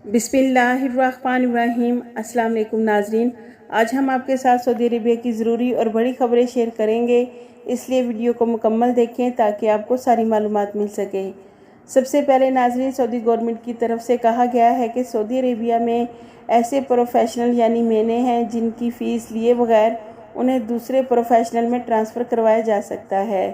बिस्मिल्लाहिर्रहमानिर्रहीम। अस्सलाम वालेकुम नाजरीन, आज हम आपके साथ सऊदी अरेबिया की ज़रूरी और बड़ी खबरें शेयर करेंगे, इसलिए वीडियो को मुकम्मल देखें ताकि आपको सारी मालूमात मिल सके। सबसे पहले नाजरीन, सऊदी गवर्नमेंट की तरफ से कहा गया है कि सऊदी अरेबिया में ऐसे प्रोफेशनल यानी मेने हैं जिनकी फ़ीस लिए बगैर उन्हें दूसरे प्रोफेशनल में ट्रांसफ़र करवाया जा सकता है।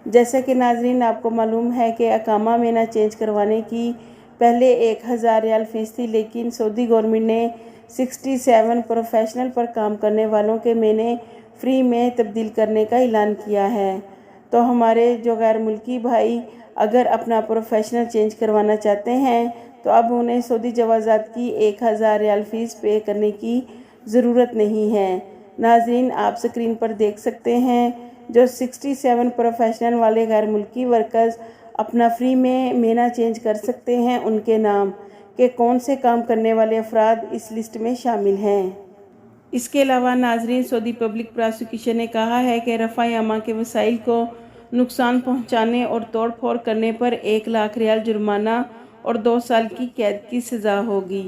जैसा कि नाजरीन आपको मालूम है कि अकामा मेना चेंज करवाने की पहले 1000 रियाल फ़ीस थी, लेकिन सऊदी गवर्नमेंट ने 67 प्रोफेशनल पर काम करने वालों के मेने फ्री में तब्दील करने का ऐलान किया है। तो हमारे जो गैर मुल्की भाई अगर अपना प्रोफेशनल चेंज करवाना चाहते हैं तो अब उन्हें सऊदी जवाज़ात की 1000 रियाल फ़ीस पे करने की ज़रूरत नहीं है। नाज़रीन, आप स्क्रीन पर देख सकते हैं जो 67 प्रोफेशनल वाले गैर मुल्की वर्कर्स अपना फ्री में मेना चेंज कर सकते हैं, उनके नाम के कौन से काम करने वाले अफराद इस लिस्ट में शामिल हैं। इसके अलावा नाजरीन, सऊदी पब्लिक प्रोसिक्यूशन ने कहा है कि रफ़ा अमा के वसाइल को नुकसान पहुंचाने और तोड़ फोड़ करने पर 1 लाख रियाल जुर्माना और 2 साल की कैद की सज़ा होगी।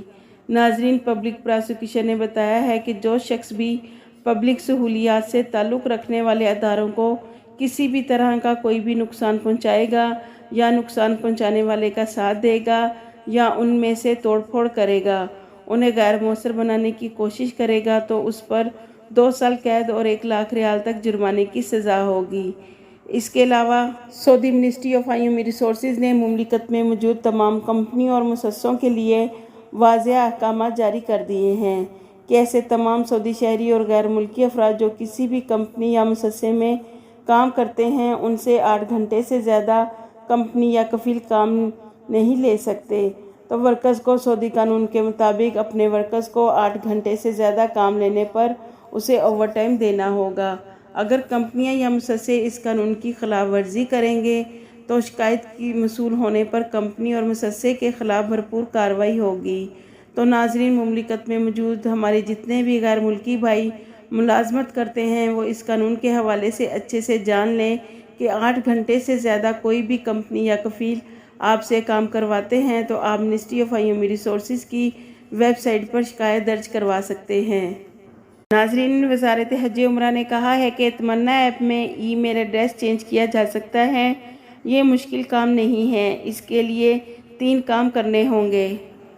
नाजरीन, पब्लिक प्रोसिक्यूशन ने बताया है कि जो शख्स भी पब्लिक सहूलियात से ताल्लुक़ रखने वाले अदारों को किसी भी तरह का कोई भी नुकसान पहुंचाएगा या नुकसान पहुंचाने वाले का साथ देगा या उनमें से तोड़फोड़ करेगा, उन्हें गैर मौसर बनाने की कोशिश करेगा तो उस पर 2 साल कैद और 1 लाख रियाल तक जुर्माने की सज़ा होगी। इसके अलावा Saudi ministry of human resources ने मुमलिकत में मौजूद तमाम कंपनी और मुअस्ससों के लिए वाज़ेह अहकाम जारी कर दिए हैं कि ऐसे तमाम सऊदी शहरी और गैर मुल्की अफराद जो किसी भी कंपनी या मुअस्ससे में काम करते हैं उनसे 8 घंटे से ज़्यादा कंपनी या कफील काम नहीं ले सकते। तो वर्कर्स को सऊदी कानून के मुताबिक अपने वर्कर्स को 8 घंटे से ज़्यादा काम लेने पर उसे ओवर टाइम देना होगा। अगर कंपनियां या मुअस्ससे इस कानून की खिलाफ वर्जी करेंगे तो शिकायत की मसूल होने पर कंपनी और मुअस्ससे के ख़िलाफ़ भरपूर कार्रवाई होगी। तो नाजरीन, मुमलिकत में मौजूद हमारे जितने भी गैर मुल्की भाई मुलाजमत करते हैं वो इस कानून के हवाले से अच्छे से जान लें कि 8 घंटे से ज़्यादा कोई भी कंपनी या कफील आपसे काम करवाते हैं तो आप मिनिस्ट्री ऑफ ह्यूमन रिसोर्सेज की वेबसाइट पर शिकायत दर्ज करवा सकते हैं। नाजरीन, वज़ारत हज उम्रा ने कहा है कि तमन्ना ऐप में ईमेल एड्रेस चेंज किया जा सकता है। ये मुश्किल काम नहीं है, इसके लिए 3 काम करने होंगे।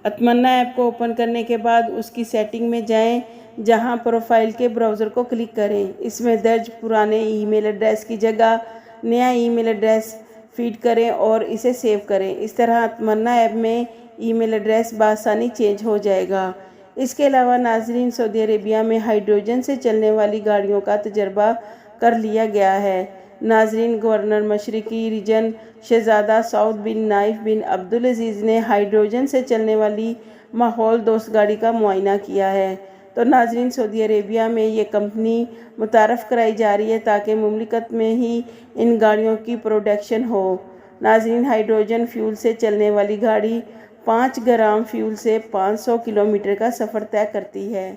तमन्ना ऐप को ओपन करने के बाद उसकी सेटिंग में जाएं, जहां प्रोफाइल के ब्राउज़र को क्लिक करें। इसमें दर्ज पुराने ईमेल एड्रेस की जगह नया ईमेल एड्रेस फीड करें और इसे सेव करें। इस तरह तमन्ना ऐप में ईमेल एड्रेस बआसानी चेंज हो जाएगा। इसके अलावा नाजरीन, सऊदी अरेबिया में हाइड्रोजन से चलने वाली गाड़ियों का तजर्बा कर लिया गया है। नाजरीन, गवर्नर मशरिकी रीजन शहजादा सऊद बिन नाइफ बिन अब्दुल अजीज़ ने हाइड्रोजन से चलने वाली माहौल दोस्त गाड़ी का मुआयना किया है। तो नाजरीन, सऊदी अरेबिया में ये कंपनी मुतारफ़ कराई जा रही है ताकि मुमलिकत में ही इन गाड़ियों की प्रोडक्शन हो। नाजरीन, हाइड्रोजन फ्यूल से चलने वाली गाड़ी 5 ग्राम फ्यूल से 500 किलोमीटर का सफ़र तय करती है।